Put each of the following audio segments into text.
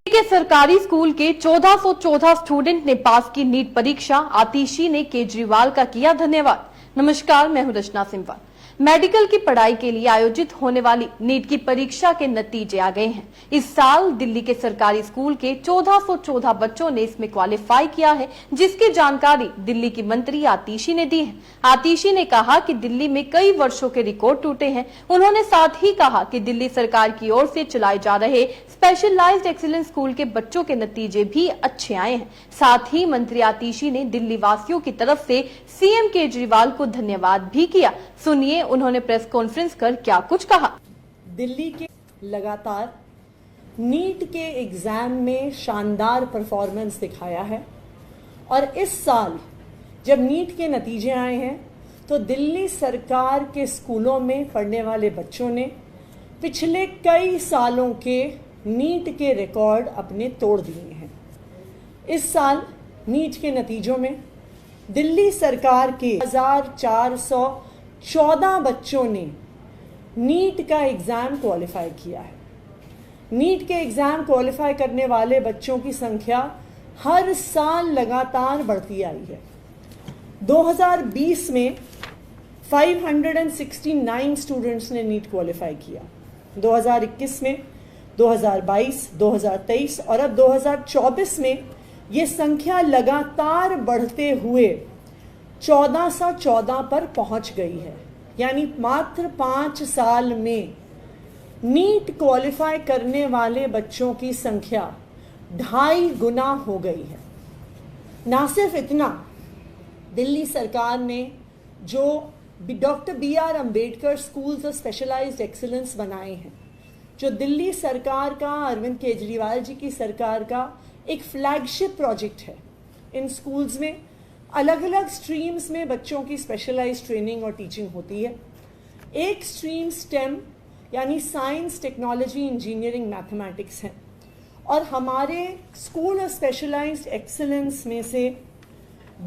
के सरकारी स्कूल के 1414 स्टूडेंट ने पास की नीट परीक्षा। आतिशी ने केजरीवाल का किया धन्यवाद। नमस्कार, मैं हूं रचना सिंवाल। मेडिकल की पढ़ाई के लिए आयोजित होने वाली नीट की परीक्षा के नतीजे आ गए हैं। इस साल दिल्ली के सरकारी स्कूल के 1414 बच्चों ने इसमें क्वालिफाई किया है, जिसकी जानकारी दिल्ली की मंत्री आतिशी ने दी है। आतिशी ने कहा कि दिल्ली में कई वर्षों के रिकॉर्ड टूटे हैं। उन्होंने साथ ही कहा कि दिल्ली सरकार की ओर से चलाए जा रहे स्पेशलाइज्ड एक्सीलेंस स्कूल के बच्चों के नतीजे भी अच्छे आए हैं। साथ ही मंत्री आतिशी ने दिल्ली वासियों की तरफ से सीएम केजरीवाल को धन्यवाद भी किया। सुनिए उन्होंने प्रेस कॉन्फ्रेंस कर क्या कुछ कहा। दिल्ली के लगातार नीट के एग्जाम में शानदार परफॉर्मेंस दिखाया है और इस साल जब नीट के नतीजे आए हैं तो दिल्ली सरकार के स्कूलों में पढ़ने वाले बच्चों ने पिछले कई सालों के नीट के रिकॉर्ड अपने तोड़ दिए हैं। इस साल नीट के नतीजों में दिल्ली सरकार के 1414 बच्चों ने नीट का एग्जाम क्वालिफाई किया है। नीट के एग्जाम क्वालिफाई करने वाले बच्चों की संख्या हर साल लगातार बढ़ती आई है। 2020 में 569 स्टूडेंट्स ने नीट क्वालिफाई किया। 2021 में, 2022, 2023 और अब 2024 में ये संख्या लगातार बढ़ते हुए 1414 पर पहुंच गई है। यानी मात्र 5 साल में नीट क्वालिफाई करने वाले बच्चों की संख्या 2.5 गुना हो गई है। ना सिर्फ इतना, दिल्ली सरकार ने जो doctor BR Ambedkar schools of specialised excellence बनाए हैं, जो दिल्ली सरकार का, अरविंद केजरीवाल जी की सरकार का एक फ्लैगशिप प्रोजेक्ट है। इन स्कूल्स में अलग अलग स्ट्रीम्स में बच्चों की स्पेशलाइज्ड ट्रेनिंग और टीचिंग होती है। एक स्ट्रीम स्टेम यानी साइंस, टेक्नोलॉजी, इंजीनियरिंग, मैथमेटिक्स है और हमारे स्कूल ऑफ स्पेशलाइज्ड एक्सीलेंस में से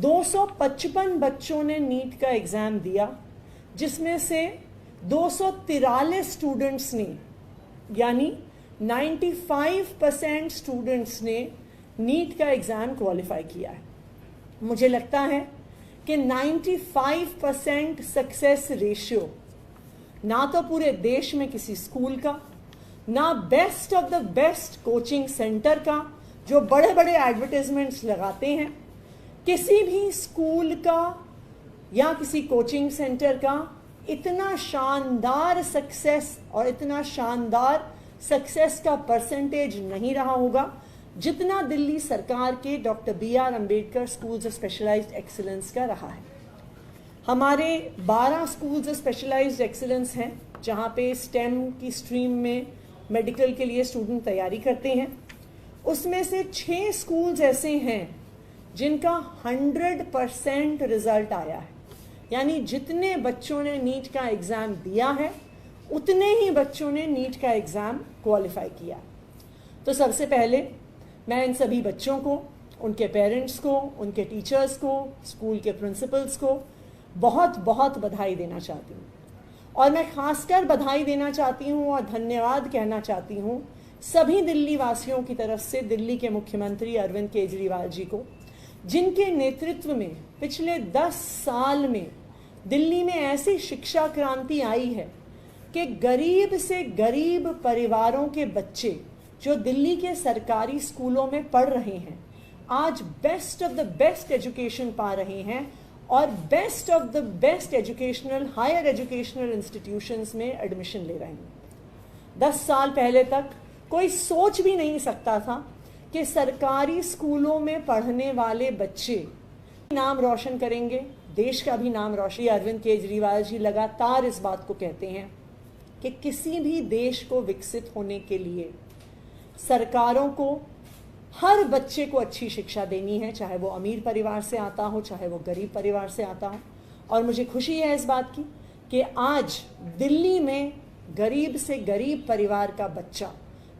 255 बच्चों ने नीट का एग्जाम दिया, जिसमें से 243 स्टूडेंट्स ने यानी 95% स्टूडेंट्स ने नीट का एग्जाम क्वालिफाई किया है। मुझे लगता है कि 95% सक्सेस रेशियो ना तो पूरे देश में किसी स्कूल का, ना best of the best coaching centre का जो बड़े बड़े एडवर्टाइजमेंट्स लगाते हैं, किसी भी स्कूल का या किसी कोचिंग सेंटर का इतना शानदार सक्सेस और इतना शानदार सक्सेस का परसेंटेज नहीं रहा होगा जितना दिल्ली सरकार के doctor BR Ambedkar schools of specialised excellence का रहा है। हमारे 12 स्कूल्स ऑफ स्पेशलाइज्ड एक्सीलेंस हैं जहां पे स्टेम की स्ट्रीम में मेडिकल के लिए स्टूडेंट तैयारी करते हैं। उसमें से 6 स्कूल्स ऐसे हैं जिनका 100% रिजल्ट आया है। यानी जितने बच्चों ने नीट का एग्जाम दिया है उतने ही बच्चों ने नीट का एग्जाम क्वालिफाई किया। तो सबसे पहले मैं इन सभी बच्चों को, उनके पेरेंट्स को, उनके टीचर्स को, स्कूल के प्रिंसिपल्स को बहुत बहुत बधाई देना चाहती हूँ और मैं खासकर बधाई देना चाहती हूँ और धन्यवाद कहना चाहती हूँ सभी दिल्ली वासियों की तरफ से दिल्ली के मुख्यमंत्री अरविंद केजरीवाल जी को, जिनके नेतृत्व में पिछले 10 साल में दिल्ली में ऐसी शिक्षा क्रांति आई है कि गरीब से गरीब परिवारों के बच्चे जो दिल्ली के सरकारी स्कूलों में पढ़ रहे हैं आज best of the best education पा रहे हैं और best of the best educational, higher educational institutions में एडमिशन ले रहे हैं। 10 साल पहले तक कोई सोच भी नहीं सकता था कि सरकारी स्कूलों में पढ़ने वाले बच्चे नाम रोशन करेंगे, देश का भी नाम रोशन। अरविंद केजरीवाल जी लगातार इस बात को कहते हैं कि किसी भी देश को विकसित होने के लिए सरकारों को हर बच्चे को अच्छी शिक्षा देनी है, चाहे वो अमीर परिवार से आता हो, चाहे वो गरीब परिवार से आता हो। और मुझे खुशी है इस बात की कि आज दिल्ली में गरीब से गरीब परिवार का बच्चा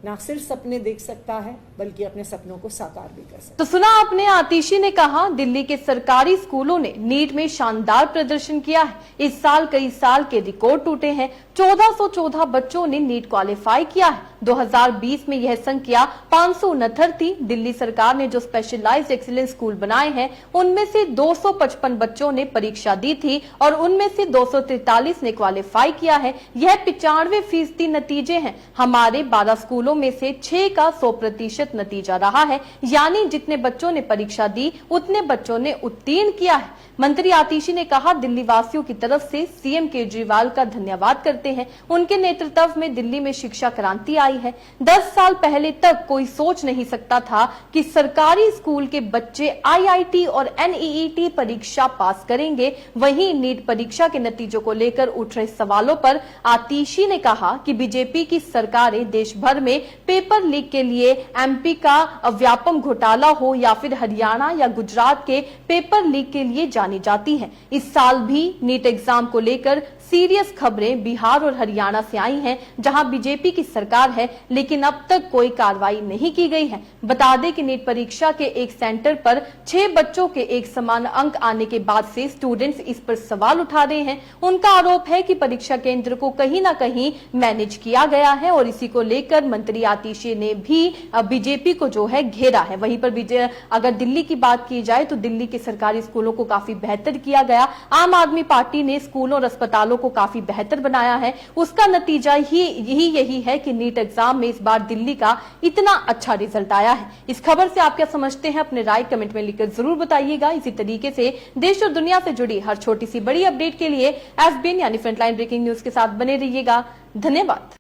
ना सिर्फ सपने देख सकता है बल्कि अपने सपनों को साकार भी कर सकता है। तो सुना आपने, आतिशी ने कहा दिल्ली के सरकारी स्कूलों ने नीट में शानदार प्रदर्शन किया है। इस साल कई साल के रिकॉर्ड टूटे हैं। 1414 बच्चों ने नीट क्वालिफाई किया है। 2020 में यह संख्या 569 थी। दिल्ली सरकार ने जो स्पेशलाइज्ड एक्सीलेंस स्कूल बनाए हैं उनमें से 255 बच्चों ने परीक्षा दी थी और उनमें से 243 ने क्वालिफाई किया है। यह 95% नतीजे हैं। हमारे 12 स्कूलों में से 6 का 100% नतीजा रहा है, यानी जितने बच्चों ने परीक्षा दी उतने बच्चों ने उत्तीर्ण किया है। मंत्री आतिशी ने कहा, दिल्ली वासियों की तरफ से सीएम केजरीवाल का धन्यवाद करते हैं। उनके नेतृत्व में दिल्ली में शिक्षा क्रांति आई है। 10 साल पहले तक कोई सोच नहीं सकता था कि सरकारी स्कूल के बच्चे आईआईटी और एनईईटी परीक्षा पास करेंगे। वहीं नीट परीक्षा के नतीजों को लेकर उठ रहे सवालों पर आतिशी ने कहा कि बीजेपी की सरकारें देश भर में पेपर लीक के लिए एमपी का व्यापम घोटाला हो या फिर हरियाणा या गुजरात के पेपर लीक के लिए जानी जाती है। इस साल भी नीट एग्जाम को लेकर सीरियस खबरें बिहार और हरियाणा से आई हैं, जहां बीजेपी की सरकार है, लेकिन अब तक कोई कार्रवाई नहीं की गई है। बता दें कि नीट परीक्षा के एक सेंटर पर 6 बच्चों के एक समान अंक आने के बाद से स्टूडेंट्स इस पर सवाल उठा रहे हैं। उनका आरोप है कि परीक्षा केंद्र को कहीं ना कहीं मैनेज किया गया है और इसी को लेकर मंत्री आतिशी ने भी बीजेपी को जो है घेरा है। वहीं पर अगर दिल्ली की बात की जाए तो दिल्ली के सरकारी स्कूलों को काफी बेहतर किया गया। आम आदमी पार्टी ने स्कूलों और अस्पतालों को काफी बेहतर बनाया है। उसका नतीजा ही यही है कि नीट एग्जाम में इस बार दिल्ली का इतना अच्छा रिजल्ट आया है। इस खबर से आप क्या समझते हैं, अपने राय कमेंट में लिखकर जरूर बताइएगा। इसी तरीके से देश और दुनिया से जुड़ी हर छोटी सी बड़ी अपडेट के लिए FBN यानी फ्रंटलाइन ब्रेकिंग न्यूज के साथ बने रहिएगा। धन्यवाद।